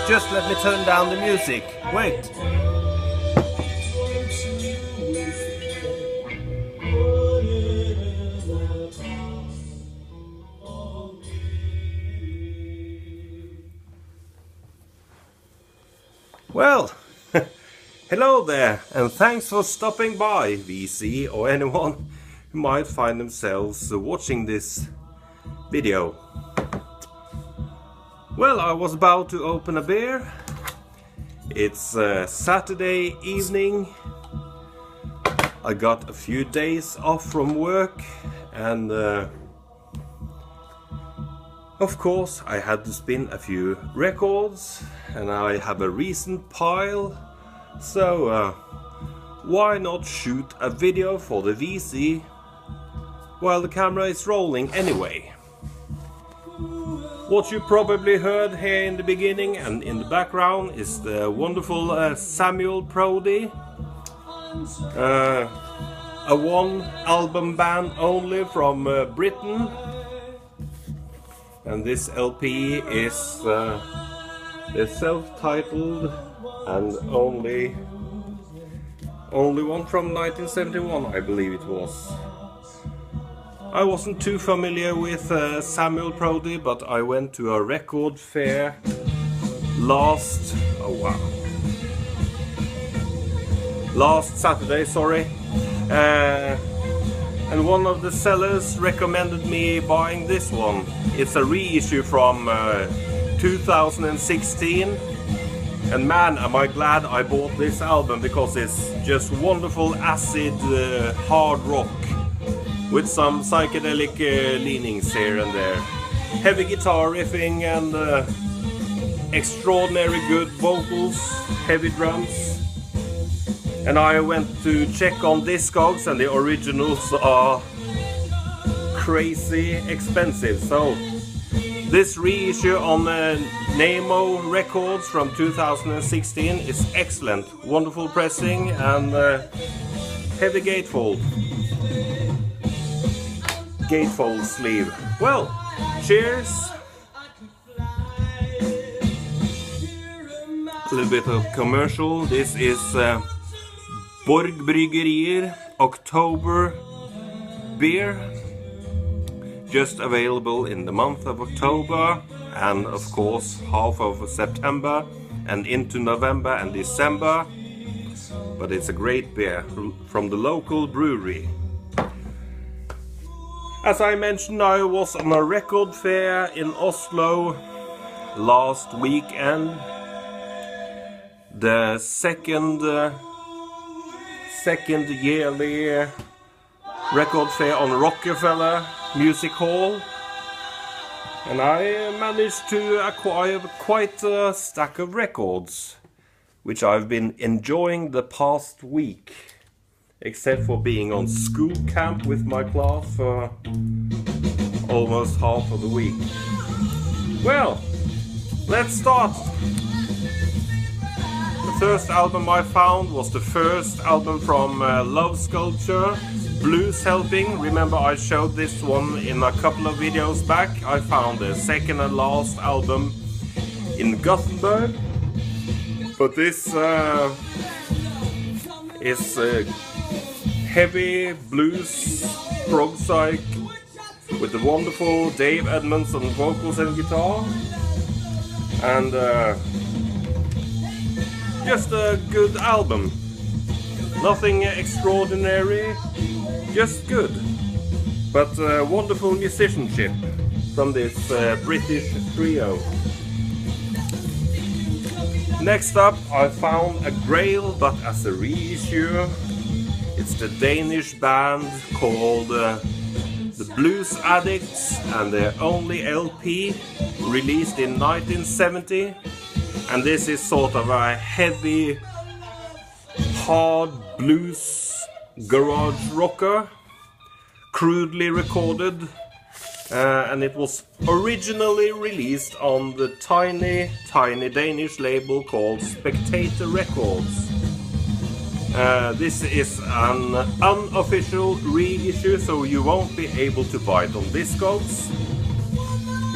Just let me turn down the music. Wait. Well, hello there, and thanks for stopping by, VC, or anyone who might find themselves watching this video. Well, I was about to open a beer. It's Saturday evening. I got a few days off from work, and of course I had to spin a few records, and I have a recent pile, so why not shoot a video for the VC while the camera is rolling anyway. What you probably heard here in the beginning and in the background is the wonderful Samuel Brody, a one album band only from Britain, and this LP is the self-titled and only one from 1971, I believe it was. I wasn't too familiar with Samuel Brody, but I went to a record fair last Saturday, sorry, and one of the sellers recommended me buying this one. It's a reissue from 2016, and man, am I glad I bought this album, because it's just wonderful acid hard rock with some psychedelic leanings here and there. Heavy guitar riffing and extraordinary good vocals, heavy drums. And I went to check on Discogs, and the originals are crazy expensive. So this reissue on Nemo Records from 2016 is excellent. Wonderful pressing and heavy gatefold sleeve. Well, cheers. A little bit of commercial. This is Borg Bryggerier October beer, just available in the month of October, and of course half of September and into November and December. But it's a great beer from the local brewery. As I mentioned, I was on a record fair in Oslo last weekend. The second yearly record fair on Rockefeller Music Hall. And I managed to acquire quite a stack of records, which I've been enjoying the past week. Except for being on school camp with my class for almost half of the week. Well, let's start. The first album I found was the first album from Love Sculpture, Blues Helping. Remember, I showed this one in a couple of videos back. I found the second and last album in Gothenburg. But this is heavy blues prog psych with the wonderful Dave Edmunds on vocals and guitar, and just a good album. Nothing extraordinary, just good, but wonderful musicianship from this British trio. Next up, I found a grail, but as a reissue. It's the Danish band called the Blues Addicts, and their only LP released in 1970. And this is sort of a heavy, hard blues garage rocker, crudely recorded, and it was originally released on the tiny Danish label called Spectator Records. This is an unofficial reissue, so you won't be able to buy it on Discogs.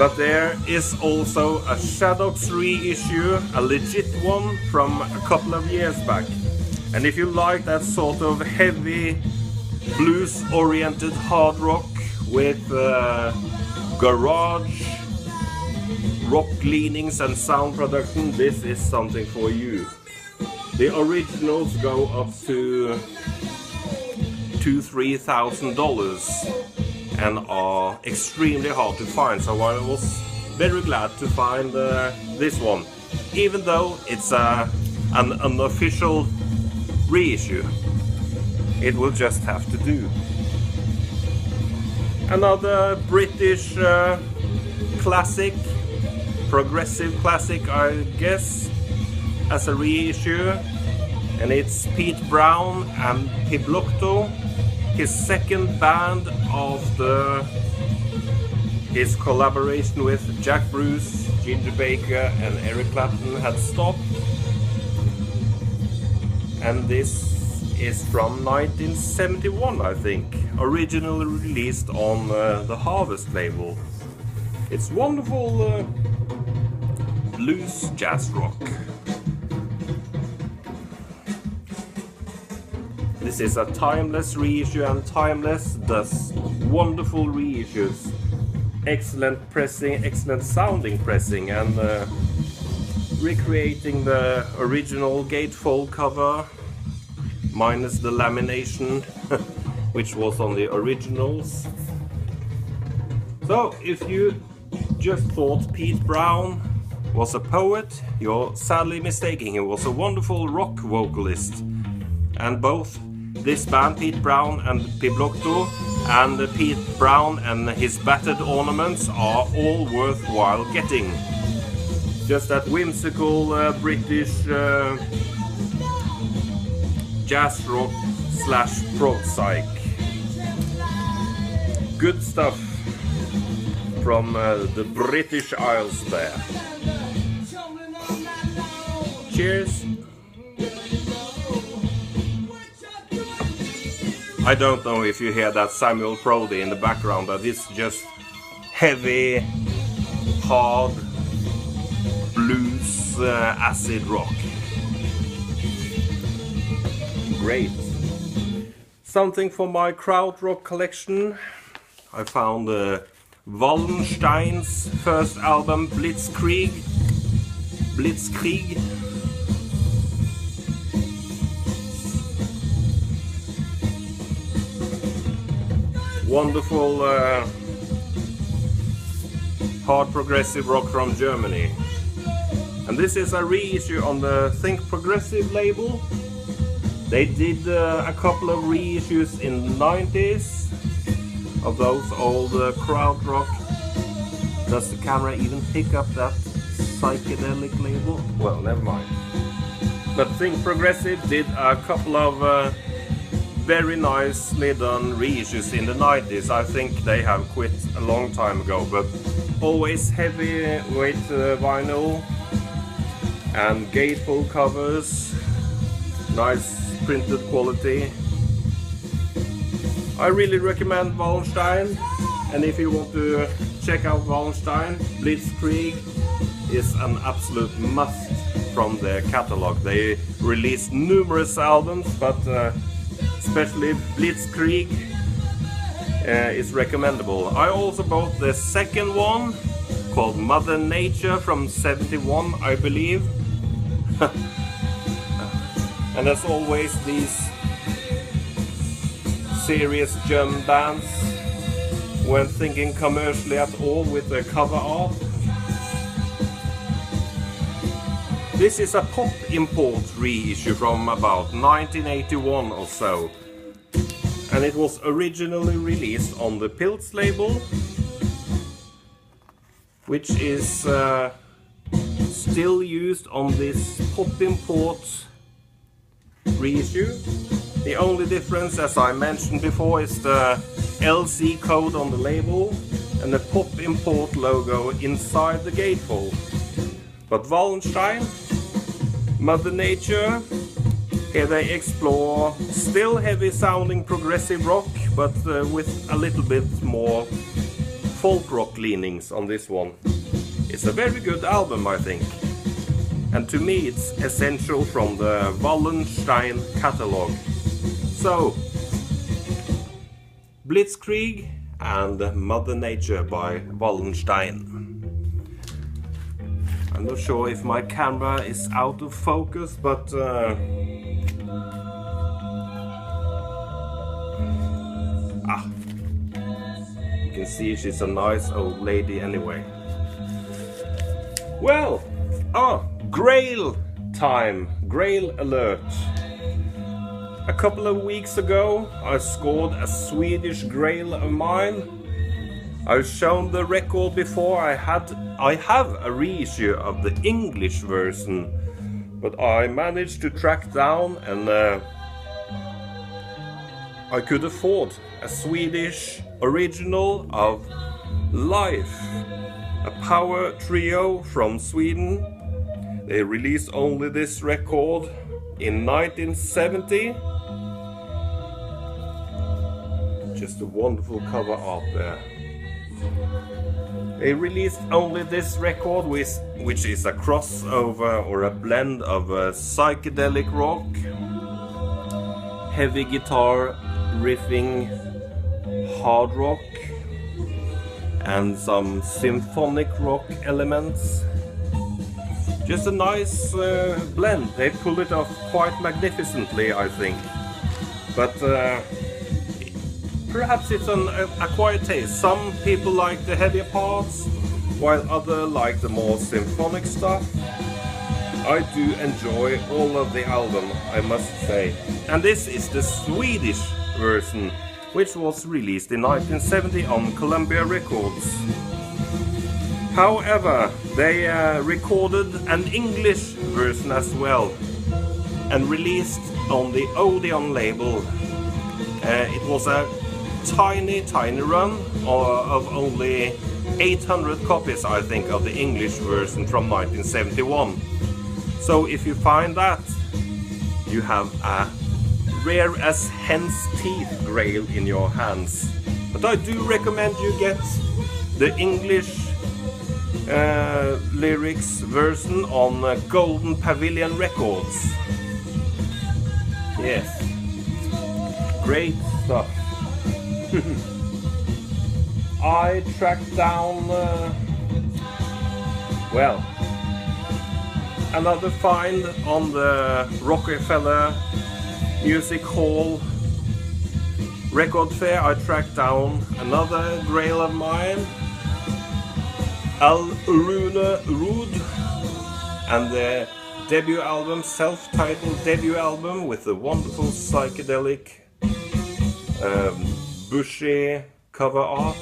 But there is also a Shadows reissue, a legit one from a couple of years back. And if you like that sort of heavy blues-oriented hard rock with garage rock leanings and sound production, this is something for you. The originals go up to $2,000-3,000 and are extremely hard to find, so I was very glad to find this one, even though it's an unofficial reissue. It will just have to do. Another British classic, progressive classic I guess, as a reissue, and it's Pete Brown and Piblocto, his second band after his collaboration with Jack Bruce, Ginger Baker and Eric Clapton had stopped. And this is from 1971, I think, originally released on the Harvest label. It's wonderful blues jazz rock. This is a Timeless reissue, and Timeless does wonderful reissues. Excellent pressing, excellent sounding pressing, and recreating the original gatefold cover minus the lamination which was on the originals. So if you just thought Pete Brown was a poet, you're sadly mistaken. He was a wonderful rock vocalist, and both this band, Pete Brown and Piblocto, and Pete Brown and his battered ornaments are all worthwhile getting. Just that whimsical British jazz rock slash prog psych. Good stuff from the British Isles there. Cheers. I don't know if you hear that Samuel Prody in the background, but it's just heavy, hard blues acid rock. Great. Something for my krautrock collection. I found Wallenstein's first album, Blitzkrieg. Wonderful hard progressive rock from Germany. And this is a reissue on the Think Progressive label. They did a couple of reissues in the 90s of those old krautrock. Does the camera even pick up that Psychedelic label? Well, never mind. But Think Progressive did a couple of very nicely done reissues in the 90s. I think they have quit a long time ago, but always heavyweight vinyl and gatefold covers, nice printed quality. I really recommend Wallenstein, and if you want to check out Wallenstein, Blitzkrieg is an absolute must from their catalog. They released numerous albums, but especially Blitzkrieg is recommendable. I also bought the second one called Mother Nature from '71, I believe. And as always, these serious German bands weren't thinking commercially at all with their cover art. This is a Pop Import reissue from about 1981 or so, and it was originally released on the Pilz label, which is still used on this Pop Import reissue. The only difference, as I mentioned before, is the LC code on the label and the Pop Import logo inside the gatefold. But Wallenstein, Mother Nature, here they explore still heavy sounding progressive rock, but with a little bit more folk rock leanings on this one. It's a very good album, I think. And to me it's essential from the Wallenstein catalog. So, Blitzkrieg and Mother Nature by Wallenstein. I'm not sure if my camera is out of focus, but you can see she's a nice old lady anyway. Well, grail time, grail alert. A couple of weeks ago I scored a Swedish grail of mine. I've shown the record before. I have a reissue of the English version, but I managed to track down, and I could afford a Swedish original of Life, a power trio from Sweden. They released only this record in 1970. Just a wonderful cover art there. They released only this record, which is a crossover or a blend of psychedelic rock, heavy guitar riffing, hard rock, and some symphonic rock elements. Just a nice blend. They pulled it off quite magnificently, I think. But perhaps it's an acquired taste. Some people like the heavier parts, while others like the more symphonic stuff. I do enjoy all of the album, I must say. And this is the Swedish version, which was released in 1970 on Columbia Records. However, they recorded an English version as well and released on the Odeon label. It was a tiny run of only 800 copies, I think, of the English version from 1971. So if you find that, you have a rare as hen's teeth grail in your hands. But I do recommend you get the English lyrics version on Golden Pavilion Records. Yes, great stuff. I tracked down well, another find on the Rockefeller Music Hall record fair. I tracked down another grail of mine, Al Rune Rud, and the debut album, self-titled debut album with the wonderful psychedelic bushy cover art.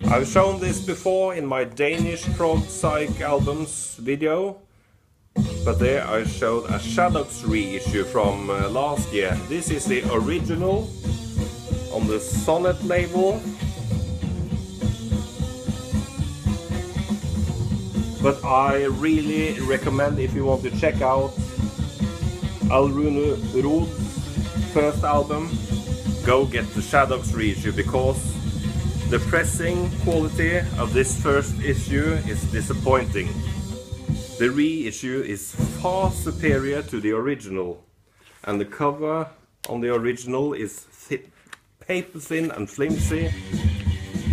I've shown this before in my Danish prog psych albums video, but there I showed a Shadows reissue from last year. This is the original on the Sonnet label. But I really recommend, if you want to check out Al Rune Rod's first album, go get the Shadows reissue, because the pressing quality of this first issue is disappointing. The reissue is far superior to the original, and the cover on the original is paper thin and flimsy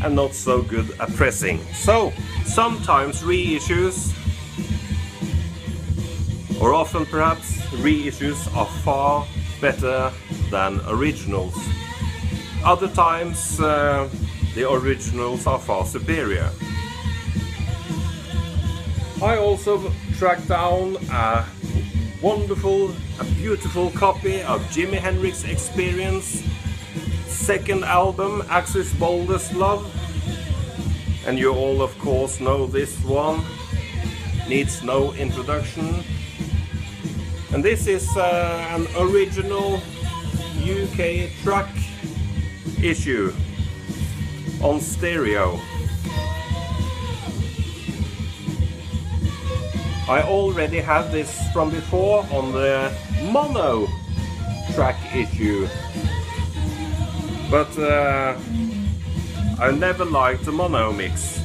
and not so good at pressing. So sometimes reissues, or often perhaps, reissues are far better than originals. Other times the originals are far superior. I also tracked down a beautiful copy of Jimi Hendrix Experience second album, Axis Boldest Love. And you all of course know this one, needs no introduction. And this is an original UK track issue on stereo. I already had this from before on the mono track issue, but I never liked the mono mix.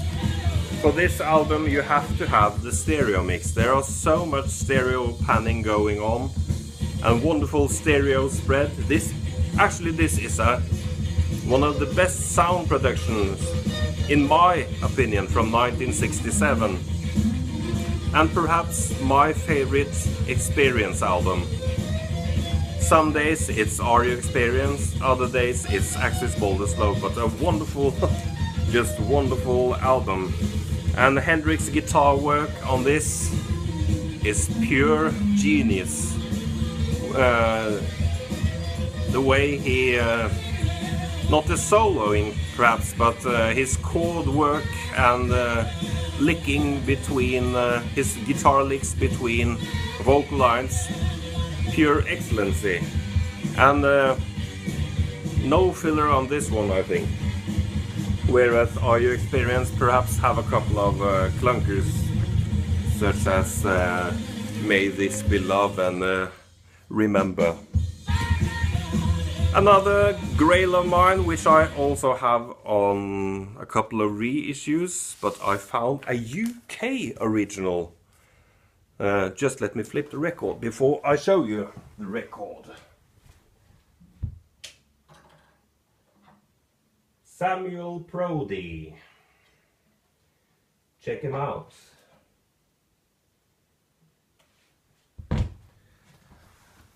For this album you have to have the stereo mix. There are so much stereo panning going on and wonderful stereo spread. This is one of the best sound productions, in my opinion, from 1967. And perhaps my favorite Experience album. Some days it's Are You Experience, other days it's Axis Boulder Slope, but a wonderful, just wonderful album. And Hendrix's guitar work on this is pure genius. The way he, not the soloing perhaps, but his chord work and licking between, his guitar licks between vocal lines, pure excellency. And no filler on this one, I think. Whereas Are You Experience perhaps have a couple of clunkers, such as May This Be Love and Remember. Another grail of mine, which I also have on a couple of reissues, but I found a UK original. Just let me flip the record before I show you the record. Samuel Prodi. Check him out.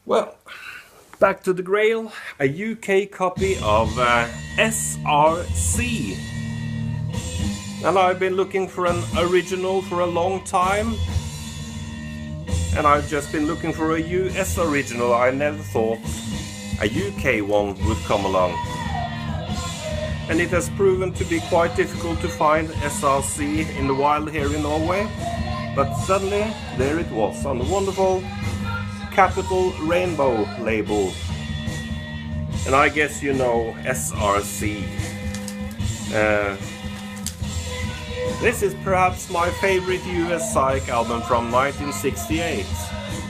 Well, back to the grail. A UK copy of SRC. And I've been looking for an original for a long time. And I've just been looking for a US original. I never thought a UK one would come along. And it has proven to be quite difficult to find SRC in the wild here in Norway. But suddenly, there it was, on the wonderful Capital Rainbow label. And I guess you know SRC. This is perhaps my favorite US Psych album from 1968.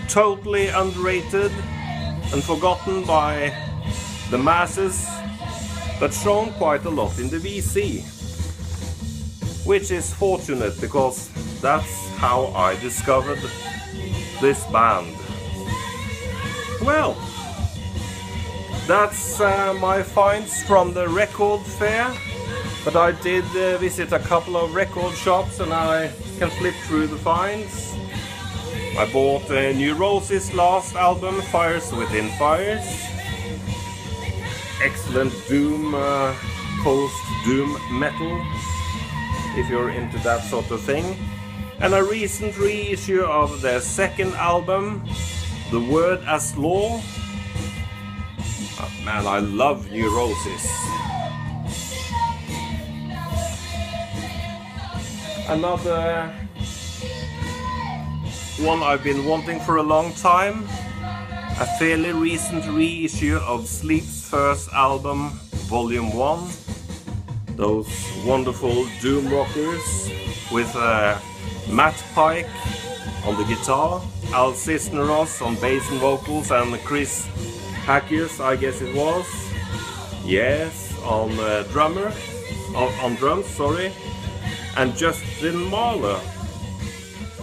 Totally underrated and forgotten by the masses, but shown quite a lot in the VC. Which is fortunate, because that's how I discovered this band. Well, that's my finds from the record fair. But I did visit a couple of record shops and I can flip through the finds. I bought New Rose's last album, Fires Within Fires. Excellent doom, post-doom metal, if you're into that sort of thing. And a recent reissue of their second album, The Word as Law. Oh, man, I love New Roses. Another one I've been wanting for a long time, a fairly recent reissue of Sleep's first album, Volume 1. Those wonderful doom rockers with Matt Pike on the guitar, Al Cisneros on bass and vocals, and Chris Hackius, I guess it was, yes, on drums, sorry. And Justin Mahler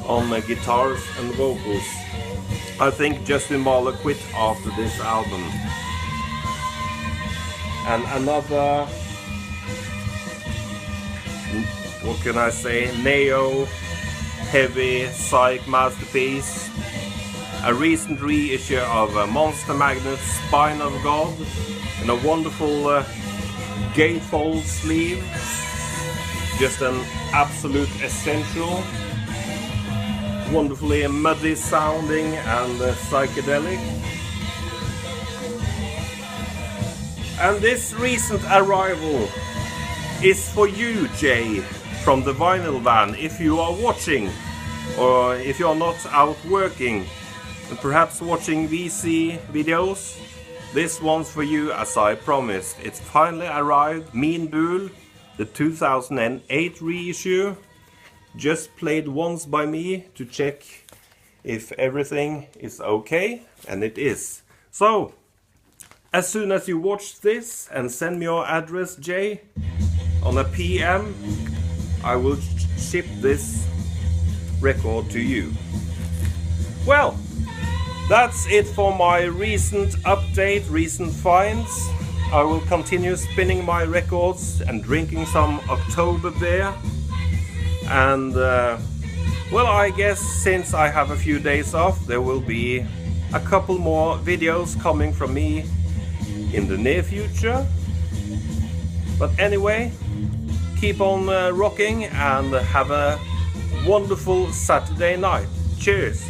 on guitars and vocals. I think Justin Mahler quit after this album. And another, what can I say, neo-heavy psych masterpiece. A recent reissue of Monster Magnet's Spine of God in a wonderful gatefold sleeve. Just an absolute essential, wonderfully muddy sounding and psychedelic. And this recent arrival is for you, Jay, from the Vinyl Van. If you are watching, or if you are not out working and perhaps watching VC videos, this one's for you, as I promised. It's finally arrived, Mean Bull. The 2008 reissue, just played once by me to check if everything is okay, and it is. So, as soon as you watch this and send me your address, Jay, on a PM, I will ship this record to you. Well, that's it for my recent update, recent finds. I will continue spinning my records and drinking some October beer. And well, I guess since I have a few days off, there will be a couple more videos coming from me in the near future. But anyway, keep on rocking and have a wonderful Saturday night. Cheers!